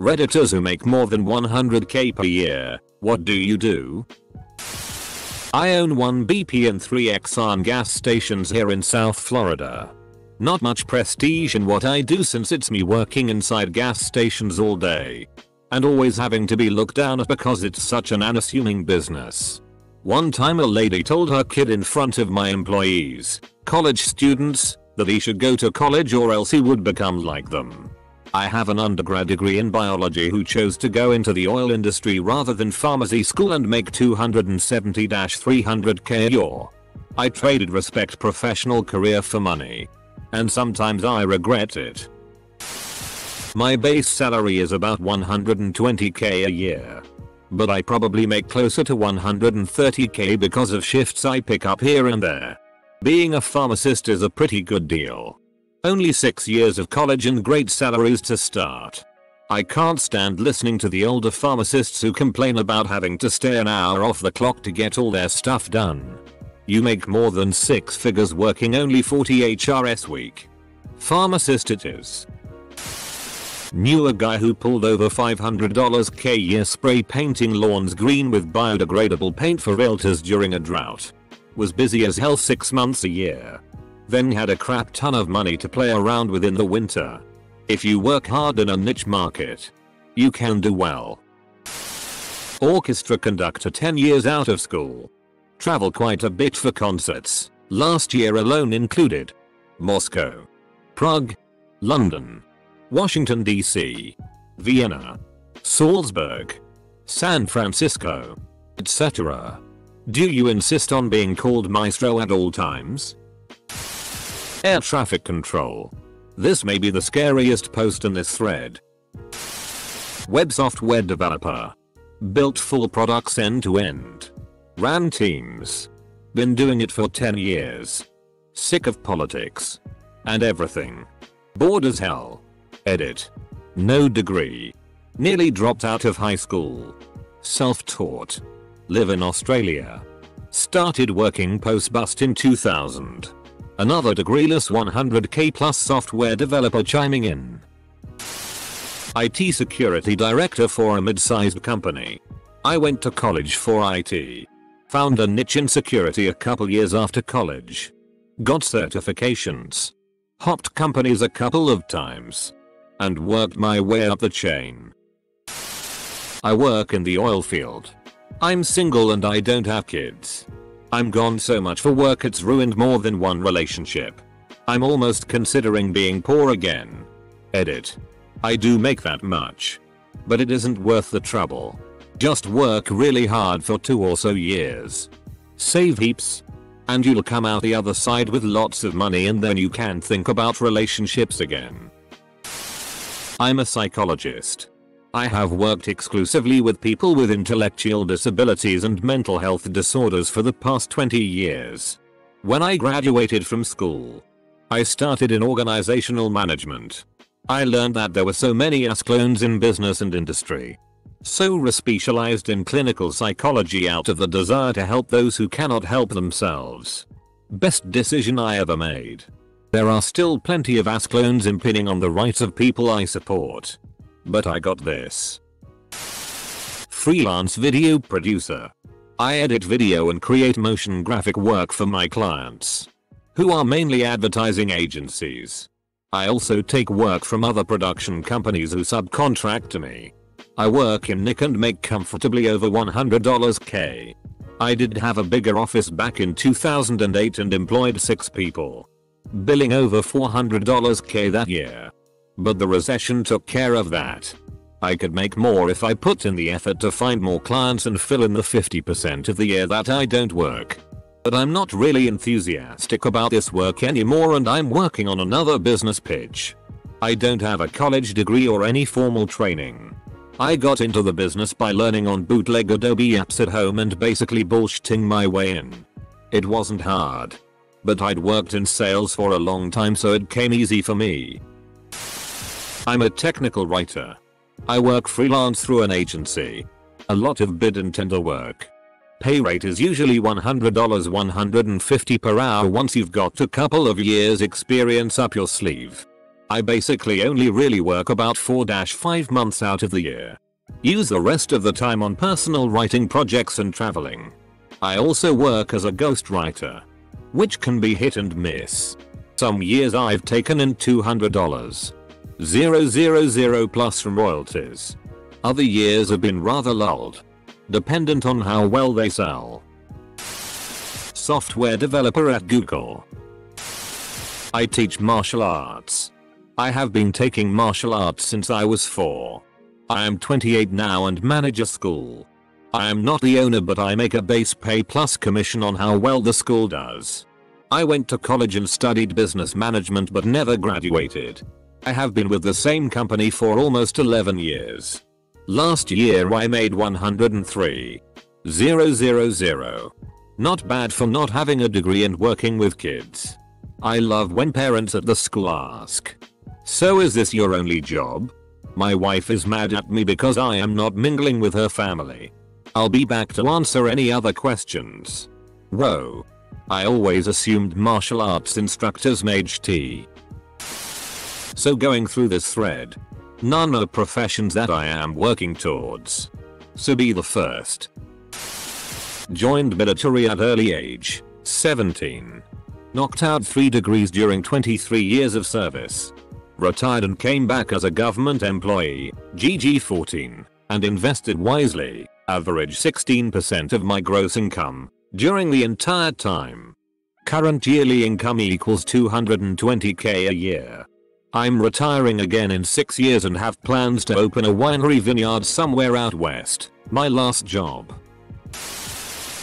Redditors who make more than 100k per year, what do you do? I own 1 BP and 3 Exxon gas stations here in South Florida. Not much prestige in what I do since it's me working inside gas stations all day. And always having to be looked down at because it's such an unassuming business. One time a lady told her kid in front of my employees, college students, that he should go to college or else he would become like them. I have an undergrad degree in biology who chose to go into the oil industry rather than pharmacy school and make 270-300k a year. I traded respect professional career for money. And sometimes I regret it. My base salary is about 120k a year. But I probably make closer to 130k because of shifts I pick up here and there. Being a pharmacist is a pretty good deal. Only 6 years of college and great salaries to start. I can't stand listening to the older pharmacists who complain about having to stay an hour off the clock to get all their stuff done. You make more than 6 figures working only 40 HRS week. Pharmacist it is. Knew a guy who pulled over $500 k year spray painting lawns green with biodegradable paint for realtors during a drought. Was busy as hell 6 months a year. Then had a crap ton of money to play around with in the winter. If you work hard in a niche market, you can do well. Orchestra conductor 10 years out of school. Travel quite a bit for concerts, last year alone included Moscow, Prague, London, Washington DC, Vienna, Salzburg, San Francisco, etc. Do you insist on being called maestro at all times? Air traffic control. This may be the scariest post in this thread. Web software developer. Built full products end to end. Ran teams. Been doing it for 10 years. Sick of politics. And everything. Bored as hell. Edit. No degree. Nearly dropped out of high school. Self-taught. Live in Australia. Started working post-bust in 2000. Another degreeless 100k plus software developer chiming in. IT security director for a mid-sized company. I went to college for IT. Found a niche in security a couple years after college. Got certifications. Hopped companies a couple of times. And worked my way up the chain. I work in the oil field. I'm single and I don't have kids. I'm gone so much for work it's ruined more than one relationship. I'm almost considering being poor again. Edit. I do make that much. But it isn't worth the trouble. Just work really hard for 2 or so years. Save heaps. And you'll come out the other side with lots of money and then you can think about relationships again. I'm a psychologist. I have worked exclusively with people with intellectual disabilities and mental health disorders for the past 20 years. When I graduated from school, I started in organizational management. I learned that there were so many us clones in business and industry. So re-specialized in clinical psychology out of the desire to help those who cannot help themselves. Best decision I ever made. There are still plenty of us clones impinging on the rights of people I support. But I got this. Freelance video producer. I edit video and create motion graphic work for my clients, who are mainly advertising agencies. I also take work from other production companies who subcontract to me. I work in Nick and make comfortably over $100 k. I did have a bigger office back in 2008 and employed 6 people. Billing over $400 k that year. But the recession took care of that. I could make more if I put in the effort to find more clients and fill in the 50% of the year that I don't work. But I'm not really enthusiastic about this work anymore and I'm working on another business pitch. I don't have a college degree or any formal training. I got into the business by learning on bootleg Adobe apps at home and basically bullshitting my way in. It wasn't hard. But I'd worked in sales for a long time so it came easy for me. I'm a technical writer. I work freelance through an agency. A lot of bid and tender work. Pay rate is usually $100 $150 per hour once you've got a couple of years experience up your sleeve. I basically only really work about 4-5 months out of the year. Use the rest of the time on personal writing projects and traveling. I also work as a ghostwriter, which can be hit and miss. Some years I've taken in $200. 000 plus from royalties. Other years have been rather lulled, dependent on how well they sell. Software developer at Google. I teach martial arts. I have been taking martial arts since I was 4. I am 28 now and manage a school. I am not the owner, but I make a base pay plus commission on how well the school does. I went to college and studied business management but never graduated. I have been with the same company for almost 11 years. Last year I made $103,000. Not bad for not having a degree and working with kids. I love when parents at the school ask, "So is this your only job?" My wife is mad at me because I am not mingling with her family. I'll be back to answer any other questions. Whoa. I always assumed martial arts instructors made tea. So going through this thread, none are professions that I am working towards. So be the first. Joined military at early age, 17. Knocked out 3 degrees during 23 years of service. Retired and came back as a government employee, GG 14, and invested wisely, average 16% of my gross income, during the entire time. Current yearly income equals $220k a year. I'm retiring again in 6 years and have plans to open a winery vineyard somewhere out west, my last job.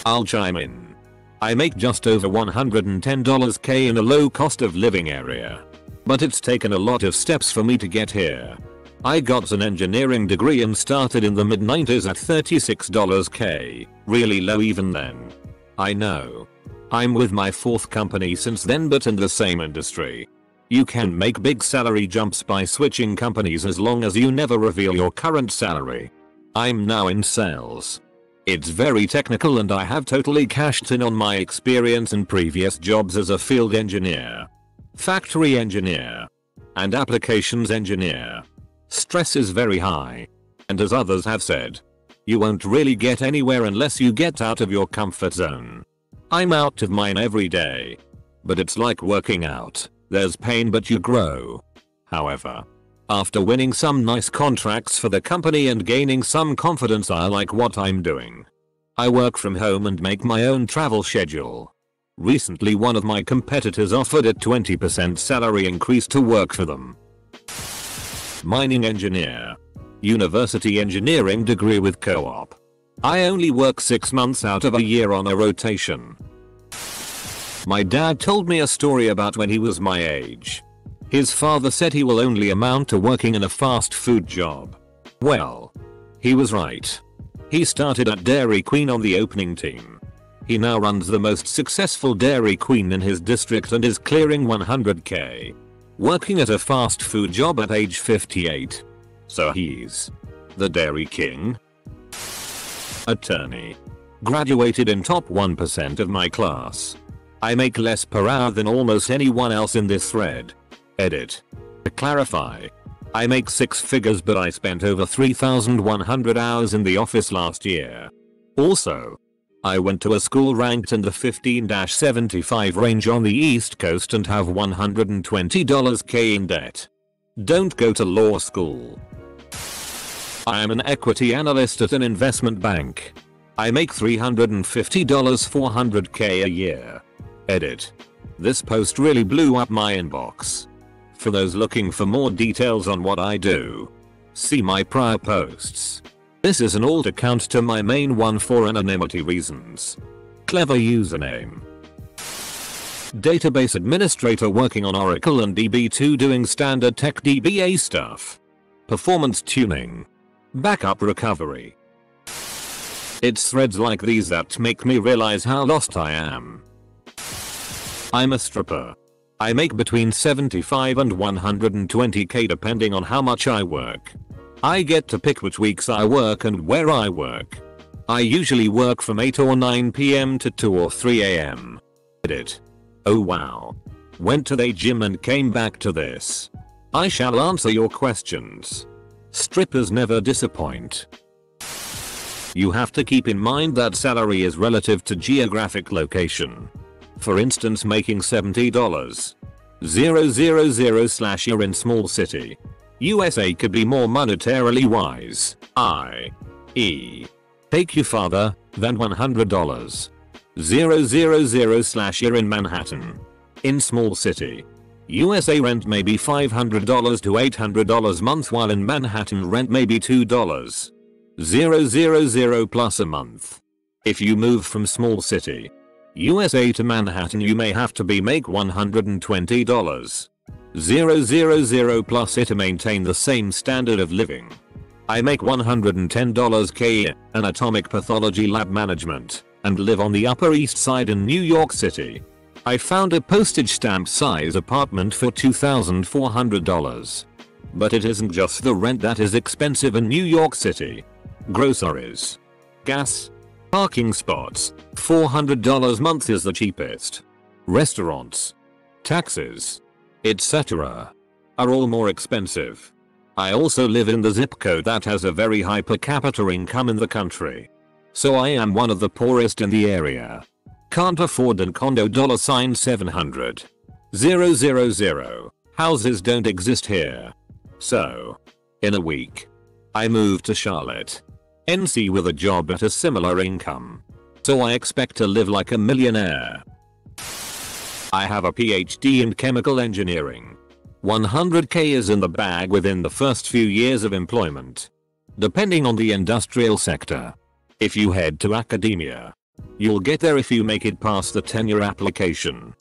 I'll chime in. I make just over $110k in a low cost of living area. But it's taken a lot of steps for me to get here. I got an engineering degree and started in the mid-90s at $36k, really low even then. I know. I'm with my 4th company since then, but in the same industry. You can make big salary jumps by switching companies as long as you never reveal your current salary. I'm now in sales. It's very technical and I have totally cashed in on my experience and previous jobs as a field engineer, factory engineer, and applications engineer. Stress is very high. And as others have said, you won't really get anywhere unless you get out of your comfort zone. I'm out of mine every day. But it's like working out. There's pain but you grow. However, after winning some nice contracts for the company and gaining some confidence, I like what I'm doing. I work from home and make my own travel schedule. Recently one of my competitors offered a 20% salary increase to work for them. Mining engineer. University engineering degree with co-op. I only work 6 months out of a year on a rotation. My dad told me a story about when he was my age. His father said he will only amount to working in a fast food job. Well, he was right. He started at Dairy Queen on the opening team. He now runs the most successful Dairy Queen in his district and is clearing 100k. Working at a fast food job at age 58. So he's the Dairy King. Attorney. Graduated in top 1% of my class. I make less per hour than almost anyone else in this thread. Edit. To clarify, I make 6 figures but I spent over 3,100 hours in the office last year. Also, I went to a school ranked in the 15-75 range on the East Coast and have $120k in debt. Don't go to law school. I am an equity analyst at an investment bank. I make $350 400k a year. Edit. This post really blew up my inbox. For those looking for more details on what I do, see my prior posts. This is an alt account to my main one for anonymity reasons. Clever username. Database administrator working on Oracle and DB2 doing standard tech DBA stuff. Performance tuning. Backup recovery. It's threads like these that make me realize how lost I am. I'm a stripper. I make between 75 and 120k depending on how much I work. I get to pick which weeks I work and where I work. I usually work from 8 or 9 PM to 2 or 3 AM. Edit. Oh wow. Went to the gym and came back to this. I shall answer your questions. Strippers never disappoint. You have to keep in mind that salary is relative to geographic location. For instance, making $70,000/year in small city USA could be more monetarily wise, i.e. take you farther than $100,000/year in Manhattan. In small city USA, rent may be $500 to $800 a month, while in Manhattan rent may be $2,000 plus a month. If you move from small city USA to Manhattan, you may have to make $120,000 plus it to maintain the same standard of living. I make $110K a year, an atomic pathology lab management, and live on the Upper East Side in New York City. I found a postage stamp size apartment for $2,400. But it isn't just the rent that is expensive in New York City. Groceries, gas, parking spots, $400 a month is the cheapest. Restaurants, taxes, etc. are all more expensive. I also live in the zip code that has a very high per capita income in the country. So I am one of the poorest in the area. Can't afford a condo $700,000. Houses don't exist here. So, in a week, I moved to Charlotte, NC with a job at a similar income. So I expect to live like a millionaire. I have a PhD in chemical engineering. $100K is in the bag within the first few years of employment, depending on the industrial sector. If you head to academia, you'll get there if you make it past the tenure application.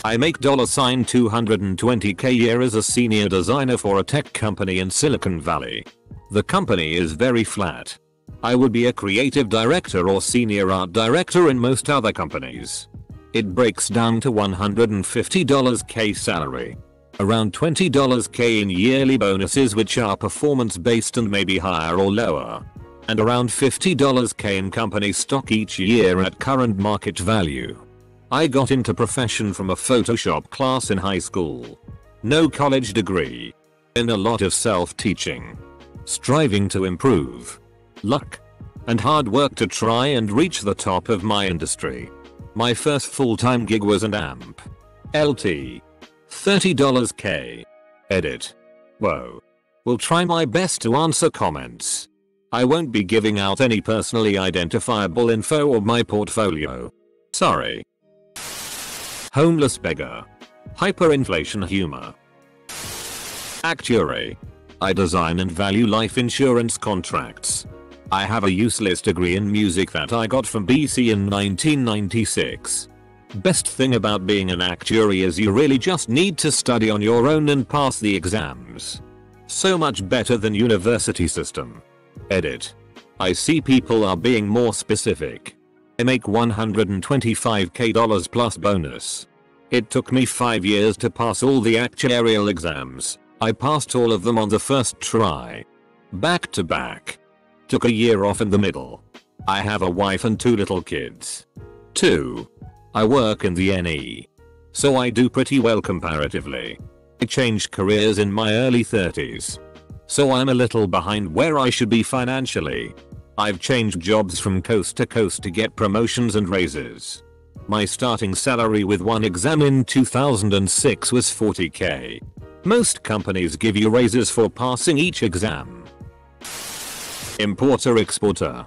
I make $220K a year as a senior designer for a tech company in Silicon Valley. The company is very flat. I would be a creative director or senior art director in most other companies. It breaks down to $150K salary, around $20K in yearly bonuses which are performance based and may be higher or lower, and around $50K in company stock each year at current market value. I got into profession from a Photoshop class in high school. No college degree. And a lot of self-teaching. Striving to improve. Luck. And hard work to try and reach the top of my industry. My first full-time gig was an amp. LT. $30K. Edit. Whoa. Will try my best to answer comments. I won't be giving out any personally identifiable info or my portfolio. Sorry. Homeless beggar. Hyperinflation humor. Actuary. I design and value life insurance contracts. I have a useless degree in music that I got from BC in 1996. Best thing about being an actuary is you really just need to study on your own and pass the exams. So much better than university system. Edit. I see people are being more specific. I make $125K plus bonus. It took me 5 years to pass all the actuarial exams. I passed all of them on the first try. Back to back. Took a year off in the middle. I have a wife and 2 little kids. 2. I work in the NE. So I do pretty well comparatively. I changed careers in my early 30s. So I'm a little behind where I should be financially. I've changed jobs from coast to coast to get promotions and raises. My starting salary with one exam in 2006 was $40K. Most companies give you raises for passing each exam. Importer-exporter.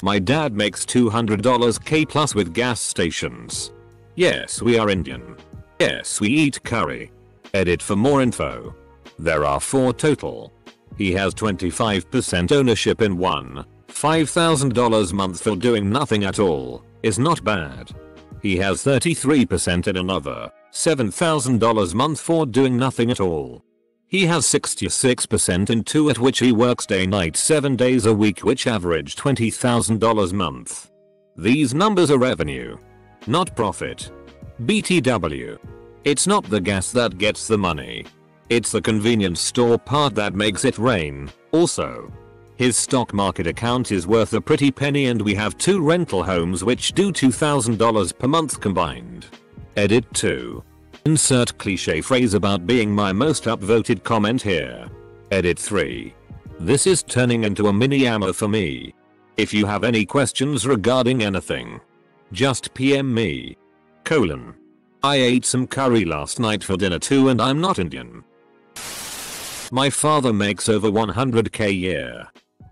My dad makes $200K plus with gas stations. Yes, we are Indian. Yes, we eat curry. Edit for more info. There are 4 total. He has 25% ownership in one. $5,000 a month for doing nothing at all is not bad. He has 33% in another. $7,000 a month for doing nothing at all. He has 66% in 2 at which he works day night 7 days a week, which average $20,000 a month. These numbers are revenue, not profit. BTW. It's not the gas that gets the money. It's the convenience store part that makes it rain. Also, his stock market account is worth a pretty penny, and we have 2 rental homes which do $2,000 per month combined. Edit 2. Insert cliche phrase about being my most upvoted comment here. Edit 3. This is turning into a mini ammo for me. If you have any questions regarding anything, just PM me. I ate some curry last night for dinner too and I'm not Indian. My father makes over 100k a year.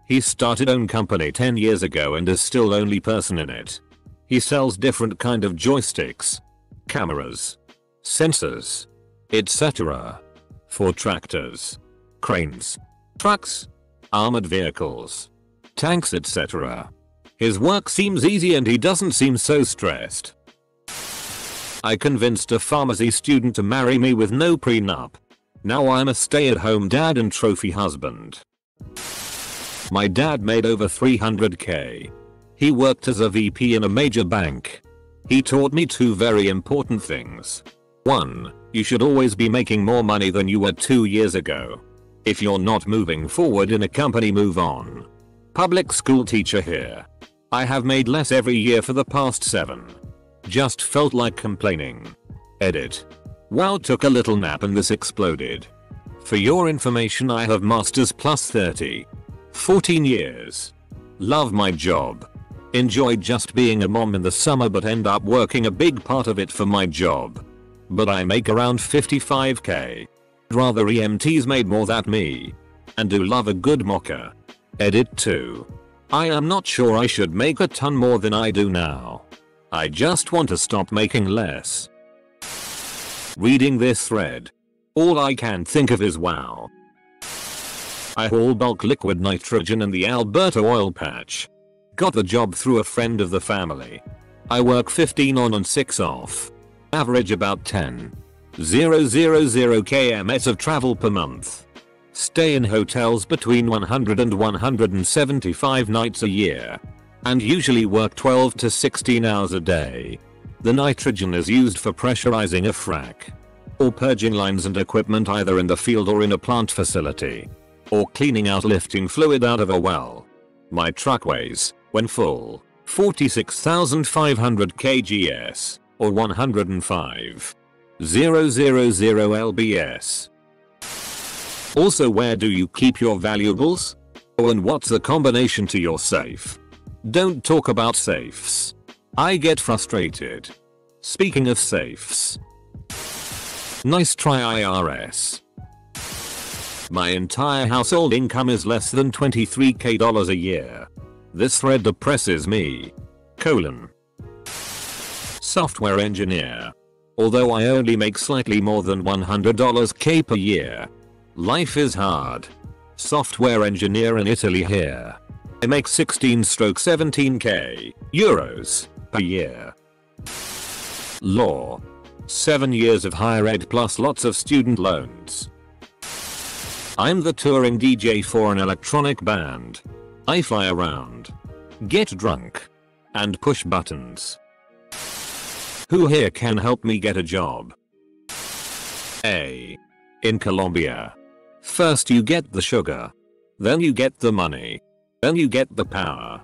He started own company 10 years ago and is still only person in it. He sells different kind of joysticks, cameras, sensors, etc. for tractors, cranes, trucks, armored vehicles, tanks, etc. His work seems easy and he doesn't seem so stressed. I convinced a pharmacy student to marry me with no prenup. Now I'm a stay-at-home dad and trophy husband. My dad made over 300k. He worked as a VP in a major bank. He taught me two very important things. 1. You should always be making more money than you were 2 years ago. If you're not moving forward in a company, move on. Public school teacher here. I have made less every year for the past 7. Just felt like complaining. Edit. Wow, took a little nap and this exploded. For your information, I have masters plus 30. 14 years. Love my job. Enjoy just being a mom in the summer but end up working a big part of it for my job. But I make around 55k. Rather EMTs made more than me. And do love a good mocha. Edit 2. I am not sure I should make a ton more than I do now. I just want to stop making less. Reading this thread, all I can think of is wow. I haul bulk liquid nitrogen in the Alberta oil patch. Got the job through a friend of the family. I work 15 on and 6 off. Average about 10,000 kms of travel per month. Stay in hotels between 100 and 175 nights a year. And usually work 12 to 16 hours a day. The nitrogen is used for pressurizing a frac, or purging lines and equipment either in the field or in a plant facility, or cleaning out lifting fluid out of a well. My truck weighs, when full, 46,500 kgs, or 105,000 lbs. Also, where do you keep your valuables? Oh, and what's the combination to your safe? Don't talk about safes. I get frustrated. Speaking of safes. Nice try, IRS. My entire household income is less than $23k a year. This thread depresses me. Software engineer. Although I only make slightly more than $100k per year. Life is hard. Software engineer in Italy here. I make 16-17k euros per year. Law. 7 years of higher ed plus lots of student loans. I'm the touring DJ for an electronic band. I fly around, get drunk, and push buttons. Who here can help me get a job? A. In Colombia. First you get the sugar. Then you get the money. Then you get the power.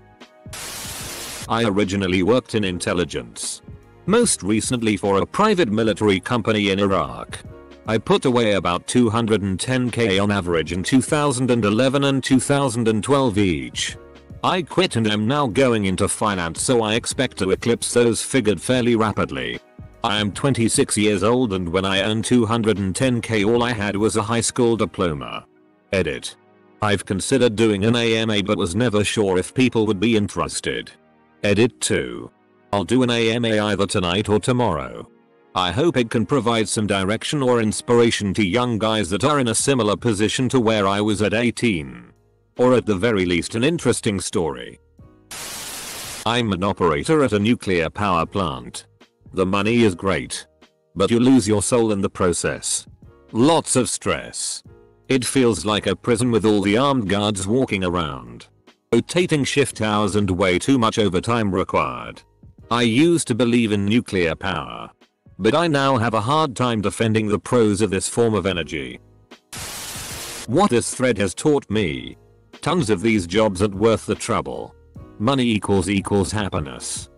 I originally worked in intelligence. Most recently for a private military company in Iraq. I put away about 210k on average in 2011 and 2012 each. I quit and am now going into finance, so I expect to eclipse those figured fairly rapidly. I am 26 years old and when I earned 210k all I had was a high school diploma. Edit. I've considered doing an AMA but was never sure if people would be interested. Edit 2. I'll do an AMA either tonight or tomorrow. I hope it can provide some direction or inspiration to young guys that are in a similar position to where I was at 18. Or at the very least an interesting story. I'm an operator at a nuclear power plant. The money is great. But you lose your soul in the process. Lots of stress. It feels like a prison with all the armed guards walking around. Rotating shift hours and way too much overtime required. I used to believe in nuclear power. But I now have a hard time defending the pros of this form of energy. What this thread has taught me. Tons of these jobs aren't worth the trouble. Money equals happiness.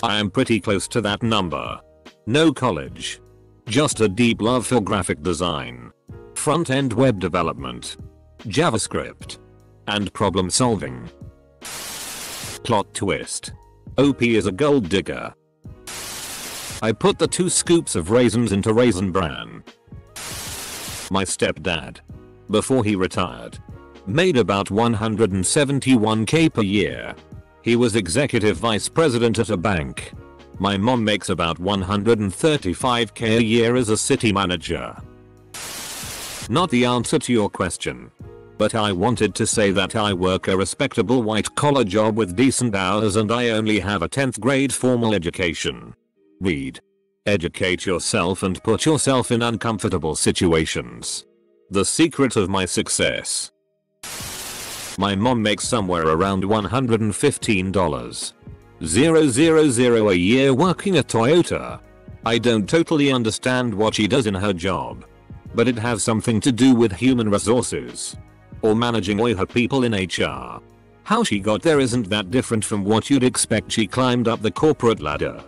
I am pretty close to that number. No college, Just a deep love for graphic design, front-end web development, JavaScript, and problem solving. Plot twist. OP is a gold digger. I put the 2 scoops of raisins into Raisin Bran. My stepdad, before he retired, made about $171k per year. He was executive vice president at a bank. My mom makes about $135k a year as a city manager. Not the answer to your question, but I wanted to say that I work a respectable white-collar job with decent hours and I only have a 10th grade formal education. Read. Educate yourself and put yourself in uncomfortable situations. The secret of my success. My mom makes somewhere around $115,000 a year working at Toyota. I don't totally understand what she does in her job, but it has something to do with human resources or managing all her people in HR. How she got there isn't that different from what you'd expect. She climbed up the corporate ladder.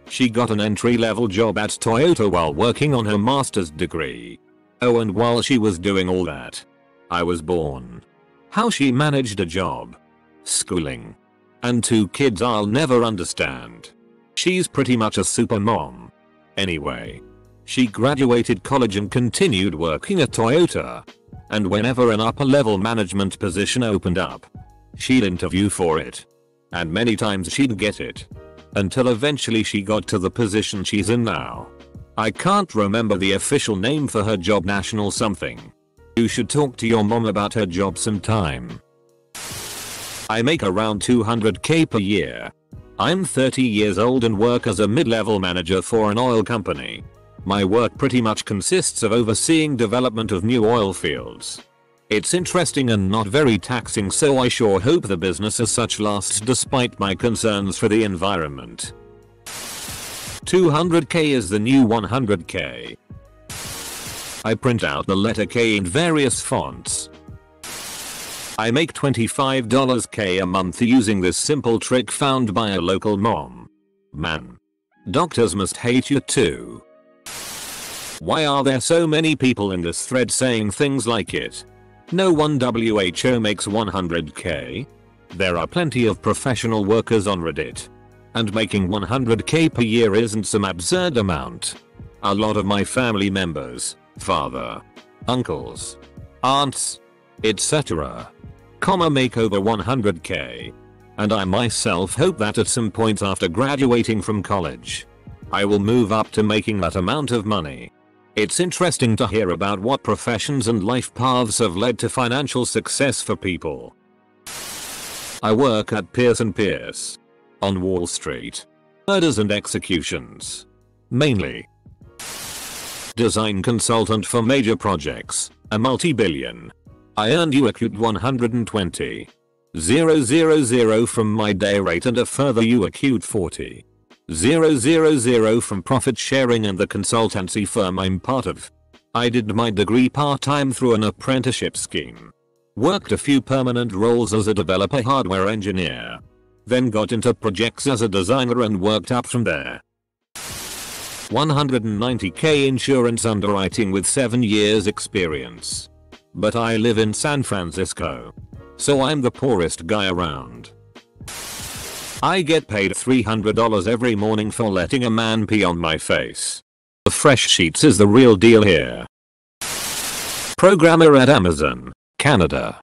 She got an entry-level job at Toyota while working on her master's degree. Oh, and while she was doing all that, I was born. How she managed a job, schooling, and 2 kids I'll never understand. She's pretty much a super mom. Anyway, she graduated college and continued working at Toyota. And whenever an upper-level management position opened up, she'd interview for it. And many times she'd get it. Until eventually she got to the position she's in now. I can't remember the official name for her job, national something. You should talk to your mom about her job sometime. I make around $200k per year. I'm 30 years old and work as a mid-level manager for an oil company. My work pretty much consists of overseeing development of new oil fields. It's interesting and not very taxing, so I sure hope the business as such lasts despite my concerns for the environment. 200k is the new 100k. I print out the letter K in various fonts. I make $25k a month using this simple trick found by a local mom. Man, doctors must hate you too. Why are there so many people in this thread saying things like it? No one WHO makes 100k. There are plenty of professional workers on Reddit. And making 100k per year isn't some absurd amount. A lot of my family members, father, uncles, aunts, etc., make over 100k. And I myself hope that at some point after graduating from college, I will move up to making that amount of money. It's interesting to hear about what professions and life paths have led to financial success for people. I work at Pierce & Pierce on Wall Street. Murders and executions. Mainly. Design consultant for major projects, a multi-billion. I earned UACUT 120,000 from my day rate and a further UACUT 40,000 from profit sharing and the consultancy firm I'm part of. I did my degree part-time through an apprenticeship scheme. Worked a few permanent roles as a developer hardware engineer. Then got into projects as a designer and worked up from there. 190k insurance underwriting with 7 years experience. But I live in San Francisco, so I'm the poorest guy around. I get paid $300 every morning for letting a man pee on my face. The fresh sheets is the real deal here. Programmer at Amazon, Canada.